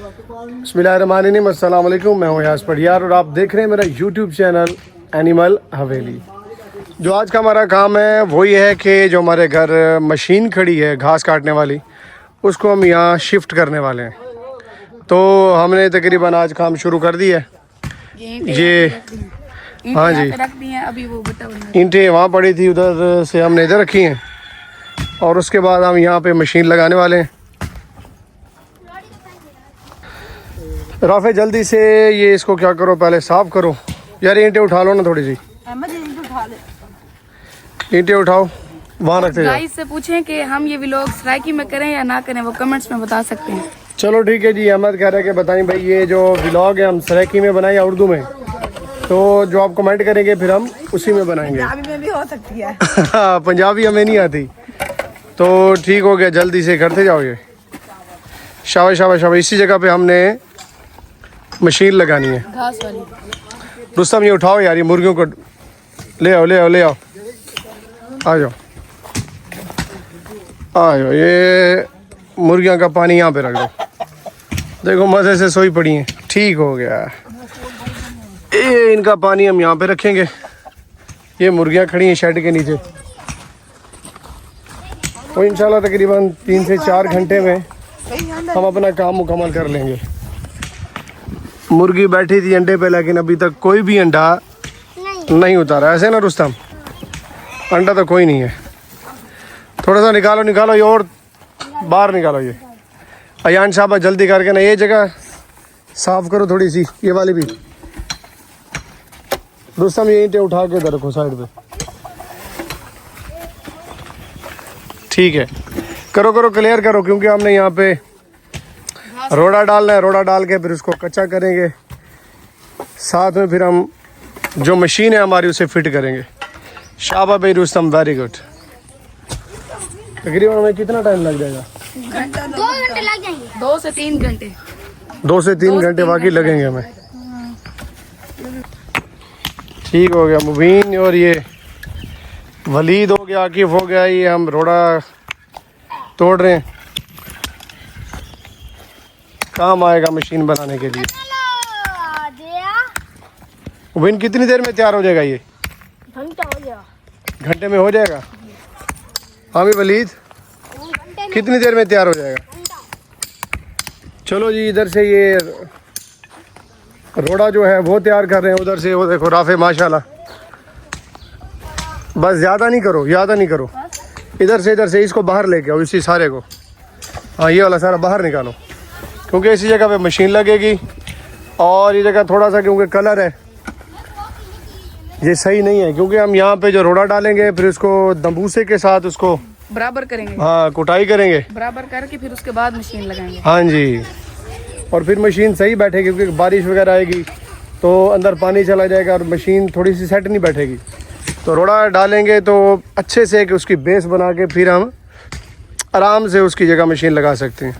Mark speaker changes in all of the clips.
Speaker 1: बिस्मिल्लाहिर्रहमानिर्रहीम, अस्सलाम वालेकुम। मैं हूँ यास पढ़ियार और आप देख रहे हैं मेरा यूट्यूब चैनल एनिमल हवेली। जो आज का हमारा काम है वो ये है कि जो हमारे घर मशीन खड़ी है घास काटने वाली, उसको हम यहाँ शिफ्ट करने वाले हैं। तो हमने तकरीबन आज काम शुरू कर दिया है। ये हाँ जी,
Speaker 2: अभी वो
Speaker 1: ईंटें वहाँ पड़ी थी, उधर से हमने इधर रखी हैं और उसके बाद हम यहाँ पे मशीन लगाने वाले हैं। राफे जल्दी से ये इसको क्या करो, पहले साफ करो यार। ईंटें उठा लो ना थोड़ी सी, ईंटें उठाओ, वहाँ रखते जाओ।
Speaker 2: गाइस से पूछें कि हम ये व्लॉग सराइकी में करें या ना करें, वो कमेंट्स में बता सकते हैं।
Speaker 1: चलो ठीक है जी। अहमद कह रहे हैं कि बताएं भाई ये जो व्लॉग है हम सराइकी में बनाएं या उर्दू में, तो जो आप कमेंट करेंगे फिर हम उसी में बनाएंगे।
Speaker 3: पंजाबी में भी हो सकती है।
Speaker 1: पंजाबी हमें नहीं आती, तो ठीक हो गया, जल्दी से करते जाओ। ये शाबाश शाबाश शाबाश। इसी जगह पे हमने मशीन लगानी है
Speaker 2: घास वाली।
Speaker 1: रुस्तम ये उठाओ यार, ये मुर्गियों को ले आओ ले आओ ले आओ, आ जाओ आ जाओ। ये मुर्गियों का पानी यहाँ पे रख दो, देखो मज़े से सोई पड़ी हैं। ठीक हो गया, ये इनका पानी हम यहाँ पे रखेंगे। ये मुर्गियाँ खड़ी हैं शेड के नीचे। तो इंशाल्लाह तकरीबन 3 से 4 घंटे में हम अपना काम मुकम्मल कर लेंगे। मुर्गी बैठी थी अंडे पे, लेकिन अभी तक कोई भी अंडा नहीं उतारा। ऐसे ना रुस्तम, अंडा तो कोई नहीं है। थोड़ा सा निकालो निकालो, ये और बाहर निकालो। ये अयान साहब जल्दी करके ना ये जगह साफ करो थोड़ी सी, ये वाली भी। रुस्तम ये ईंटें उठा के इधर रखो साइड पे। ठीक है, करो करो क्लियर करो, क्योंकि हमने यहाँ पे रोड़ा डालना है। रोड़ा डाल के फिर उसको कच्चा करेंगे, साथ में फिर हम जो मशीन है हमारी उसे फिट करेंगे। शाबाश भाई रुस्तम, वेरी गुड। तकरीबन हमें कितना टाइम लग जाएगा?
Speaker 2: 2 घंटे लग जाएंगे। 2 से 3 घंटे।
Speaker 1: 2 से 3 घंटे बाकी लगेंगे हमें। ठीक हो गया मुबीन, और ये वलीद हो गया, आकिफ हो गया। ये हम रोड़ा तोड़ रहे हैं, काम आएगा मशीन बनाने के लिए। मुबीन कितनी देर में तैयार हो जाएगा ये? घंटे में हो जाएगा। हाँ भी वलीद, कितनी देर में तैयार हो जाएगा? चलो जी, इधर से ये रोड़ा जो है वो तैयार कर रहे हैं, उधर से वो देखो राफे माशाल्लाह। बस ज़्यादा नहीं करो, ज़्यादा नहीं करो। इधर से इसको बाहर लेके आओ, इसी सारे को। हाँ ये वाला सारा बाहर निकालो, क्योंकि इसी जगह पे मशीन लगेगी। और ये जगह थोड़ा सा क्योंकि कलर है ये सही नहीं है, क्योंकि हम यहाँ पे जो रोड़ा डालेंगे फिर उसको दंबूसे के साथ उसको
Speaker 2: बराबर करेंगे।
Speaker 1: हाँ कुटाई करेंगे,
Speaker 2: बराबर करके फिर उसके बाद मशीन लगाएंगे।
Speaker 1: हाँ जी। और फिर मशीन सही बैठेगी, क्योंकि बारिश वगैरह आएगी तो अंदर पानी चला जाएगा और मशीन थोड़ी सी सेट नहीं बैठेगी। तो रोड़ा डालेंगे तो अच्छे से कि उसकी बेस बना के फिर हम आराम से उसकी जगह मशीन लगा सकते हैं।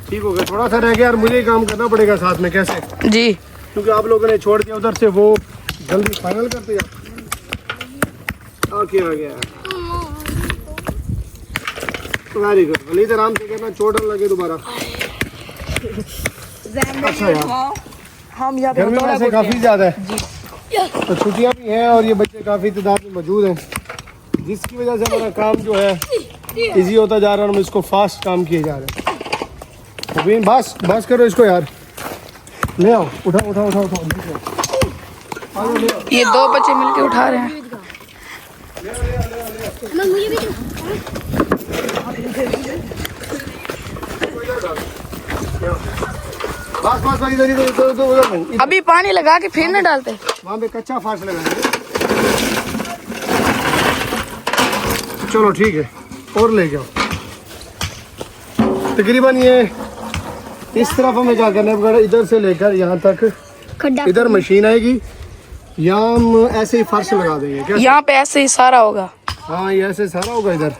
Speaker 1: ठीक हो गया, थोड़ा सा रह गया और मुझे ही काम करना पड़ेगा साथ में। कैसे
Speaker 2: जी?
Speaker 1: क्योंकि आप लोगों ने छोड़ दिया उधर से, वो जल्दी फाइनल करते हैं। ओके, आ गया, वेरी गुड। वलीद आराम से करना, चोट न लगे दोबारा। अच्छा यार,
Speaker 3: हम यहाँ
Speaker 1: गर्मी वैसे काफ़ी ज़्यादा है, तो छुट्टियाँ भी हैं और ये बच्चे काफ़ी तादाद में मौजूद हैं, जिसकी वजह से हमारा काम जो है इजी होता जा रहा है और हम इसको फास्ट काम किए जा रहे हैं। मुबीन बस बस करो इसको यार, ले आओ, उठाओ उठाओ उठाओ उठाओ।
Speaker 2: ये 2 बच्चे मिलके उठा रहे हैं।
Speaker 1: बस बस बस, इधर इधर उधर नहीं।
Speaker 2: अभी पानी लगा के फिर न डालते,
Speaker 1: वहाँ पे कच्चा फाश लगाएंगे। चलो ठीक है, और ले जाओ। तकरीबन ये इस तरफ हमें क्या करना है, इधर से लेकर यहाँ तक इधर मशीन आएगी, यहाँ हम ऐसे ही फर्श लगा देंगे। क्या
Speaker 2: यहाँ पे ऐसे ही सारा होगा?
Speaker 1: हाँ ये ऐसे सारा होगा इधर,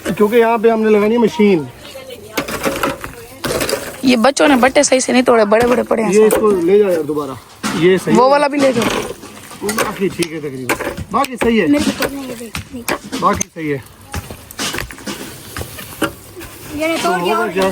Speaker 1: क्योंकि यहाँ पे हमने लगानी है मशीन।
Speaker 2: ये बच्चों ने बट्टे सही से नहीं तोड़े, बड़े बड़े पड़े हैं।
Speaker 1: ये इसको ले जाओ यार दोबारा, ये सही
Speaker 2: वो वाला भी ले जाओ।
Speaker 1: बाकी ठीक है, तकरीबन बाकी सही है, बाकी सही है। तो होगा क्या,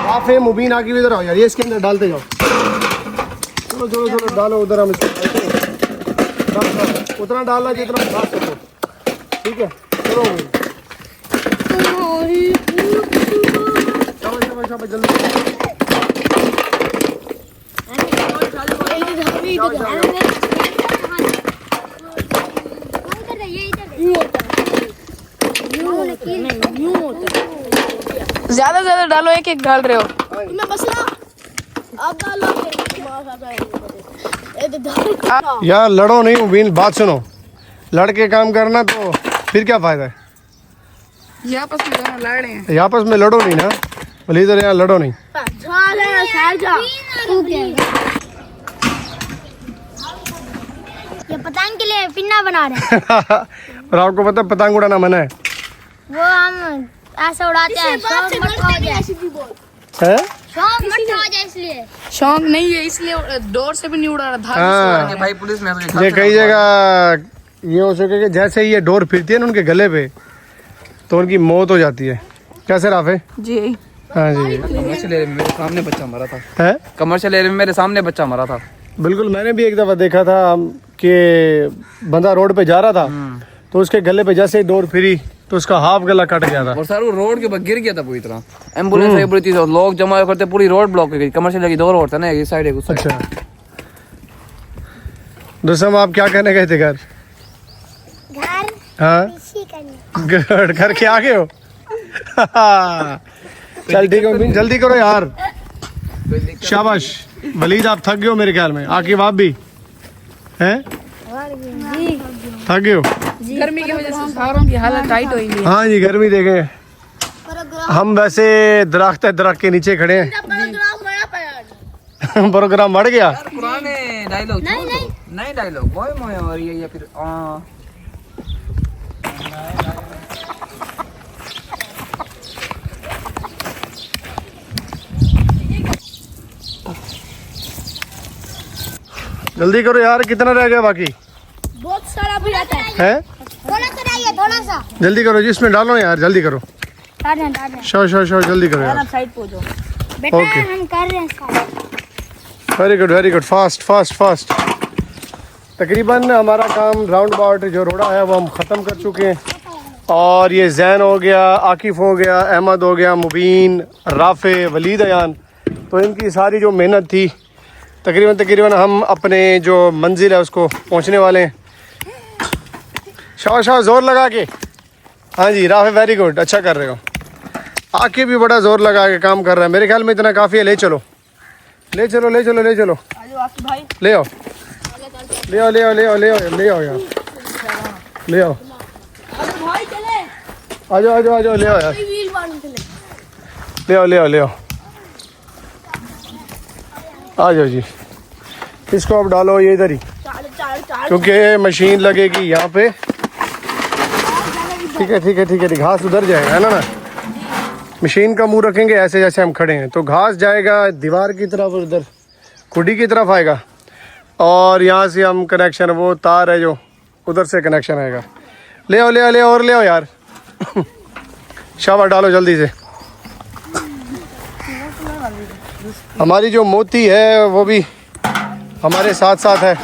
Speaker 1: राफे मुबीन आगे इधर आओ यार, ये इसके अंदर डालते जाओ। चलो चलो चलो डालो उधर, हम इसको डालते हैं। उतना डालना जितना खा सको, ठीक है। चलो शाबाश जल्दी।
Speaker 2: ज्यादा ज्यादा डालो, एक एक डाल रहे हो।
Speaker 1: यार लड़ो नहीं मुबीन, बात सुनो, लड़के काम करना तो फिर क्या फायदा है।
Speaker 2: ये आपस में दोनों लड़ रहे हैं।
Speaker 1: ये आपस में लड़ो नहीं ना, बोले इधर यहाँ लड़ो नहीं।
Speaker 4: ये पतंग के लिए पिन्ना बना रहे हैं।
Speaker 1: और आपको पता है पतंग उड़ाना मना है?
Speaker 4: वो हम ऐसे उड़ाते हैं, शौक मत हो जाए,
Speaker 1: हैं?
Speaker 4: शौक मत हो जाए इसलिए।
Speaker 2: शौक नहीं है इसलिए डोर से भी नहीं उड़ा रहा, धागे से उड़ा
Speaker 1: हाँ,
Speaker 2: रहा।
Speaker 5: भाई पुलिस में तो
Speaker 1: ये कई जगह ये हो सके कि जैसे ही ये डोर फिरती है ना उनके गले पे, तो उनकी मौत हो जाती है। कैसे राफे?
Speaker 2: जी
Speaker 1: हाँ जी,
Speaker 5: कमर्शियल एरिया में मेरे सामने बच्चा मरा था।
Speaker 1: है
Speaker 5: कमर्शियल एरिया में मेरे सामने बच्चा मरा था।
Speaker 1: बिल्कुल। मैंने भी एक दफ़ा देखा था कि बंदा रोड पे जा रहा था, तो उसके गले पे जैसे ही डोर फिरी तो उसका हाफ गला कट गया था।
Speaker 5: और सर वो रोड के ऊपर गिर गया था पूरी तरह। एम्बुलेंस आई पूरी चीज, लोग जमा करते, पूरी रोड ब्लॉक हो गई। कमर्शियल की दो रोड था ना, एक साइड एक उस साइड।
Speaker 1: अच्छा दोस्तों, आप क्या कहने गए थे घर?
Speaker 4: घर
Speaker 1: हाँ
Speaker 4: इसी करने।
Speaker 1: घर के आगे हो? चल ठीक है, जल्दी करो यार। शाबाश वलीद, आप थक गए हो मेरे ख्याल में। आकिब आप भी हैं? थक गए हो?
Speaker 2: गर्मी की वजह से सारों की हालत टाइट हो गई है।
Speaker 1: हाँ जी, गर्मी देखें। हम वैसे दरख्त के नीचे खड़े हैं। प्रोग्राम बढ़ गया।
Speaker 5: पुराने डायलॉग नहीं डायलॉग बॉय मोय और ये या फिर
Speaker 1: जल्दी करो यार, कितना रह गया बाकी?
Speaker 4: बहुत सारा भी आता है।
Speaker 1: है?
Speaker 4: थोड़ा सा रहिए, थोड़ा सा।
Speaker 1: जल्दी करो, जिसमें डालो यार, जल्दी करो। शो जल्दी करो यार।
Speaker 4: बेटा
Speaker 1: ओके।
Speaker 4: हम कर रहे हैं स्टार्ट।
Speaker 1: Very good, fast. तकरीबन हमारा काम राउंड अबाउट जो रोड़ा है वो हम ख़त्म कर चुके हैं। और ये जैन हो गया, आकिफ हो गया, अहमद हो गया, मुबीन, राफे, वलीद अयान, तो इनकी सारी जो मेहनत थी तकरीबन हम अपने जो मंजिल है उसको पहुंचने वाले हैं। शाह ज़ोर लगा के। हाँ जी राफे, वेरी गुड, अच्छा कर रहे हो। आके भी बड़ा ज़ोर लगा के काम कर रहा है। मेरे ख्याल में इतना काफ़ी है। ले चलो ले आओ यार, ले आओ आ जाओ ले आओ यार, ले आओ आ जाओ जी। इसको अब डालो ये इधर ही, क्योंकि मशीन लगेगी यहाँ पे। ठीक है, घास उधर जाएगा है ना। मशीन का मुंह रखेंगे ऐसे जैसे हम खड़े हैं, तो घास जाएगा दीवार की तरफ, उधर खुडी की तरफ आएगा, और यहाँ से हम कनेक्शन, वो तार है जो उधर से कनेक्शन आएगा। ले आओ यार। शाबाश, डालो जल्दी से। हमारी जो मोती है वो भी हमारे साथ है।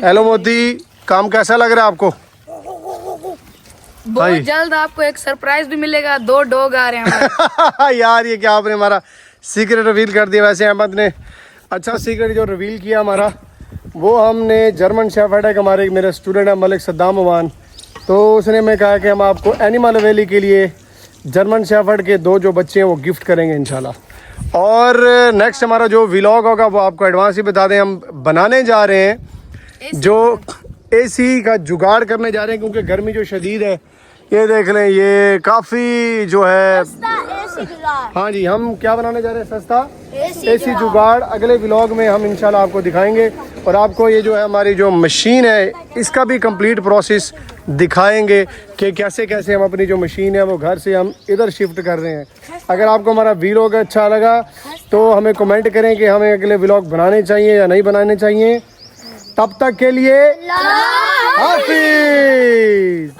Speaker 1: हेलो मोती, काम कैसा लग रहा है आपको?
Speaker 2: बहुत जल्द आपको एक सरप्राइज भी मिलेगा। 2 डॉग आ रहे हैं हमारे।
Speaker 1: यार ये क्या आपने हमारा सीक्रेट रिवील कर दिया। वैसे अहमद ने अच्छा सीक्रेट जो रिवील किया हमारा, वो हमने जर्मन शेफर्ड है, हमारे मेरे स्टूडेंट है मलिक सद्दाम अमान, तो उसने मैं कहा कि हम आपको एनिमल वैली के लिए जर्मन शेफर्ड के 2 जो बच्चे हैं वो गिफ्ट करेंगे इंशाल्लाह। और नेक्स्ट हमारा जो व्लॉग होगा वो आपको एडवांस ही बता दें, हम बनाने जा रहे हैं जो एसी का जुगाड़ करने जा रहे हैं, क्योंकि गर्मी जो शदीद है। ये देख लें, ये काफ़ी जो है। हाँ जी, हम क्या बनाने जा रहे हैं? सस्ता एसी जुगाड़। अगले व्लॉग में हम इंशाल्लाह आपको दिखाएंगे, और आपको ये जो है हमारी जो मशीन है इसका भी कंप्लीट प्रोसेस दिखाएंगे कि कैसे कैसे हम अपनी जो मशीन है वो घर से हम इधर शिफ्ट कर रहे हैं। अगर आपको हमारा व्लॉग अच्छा लगा तो हमें कमेंट करें कि हमें अगले व्लॉग बनाने चाहिए या नहीं बनाने चाहिए। तब तक के लिए हाफिज।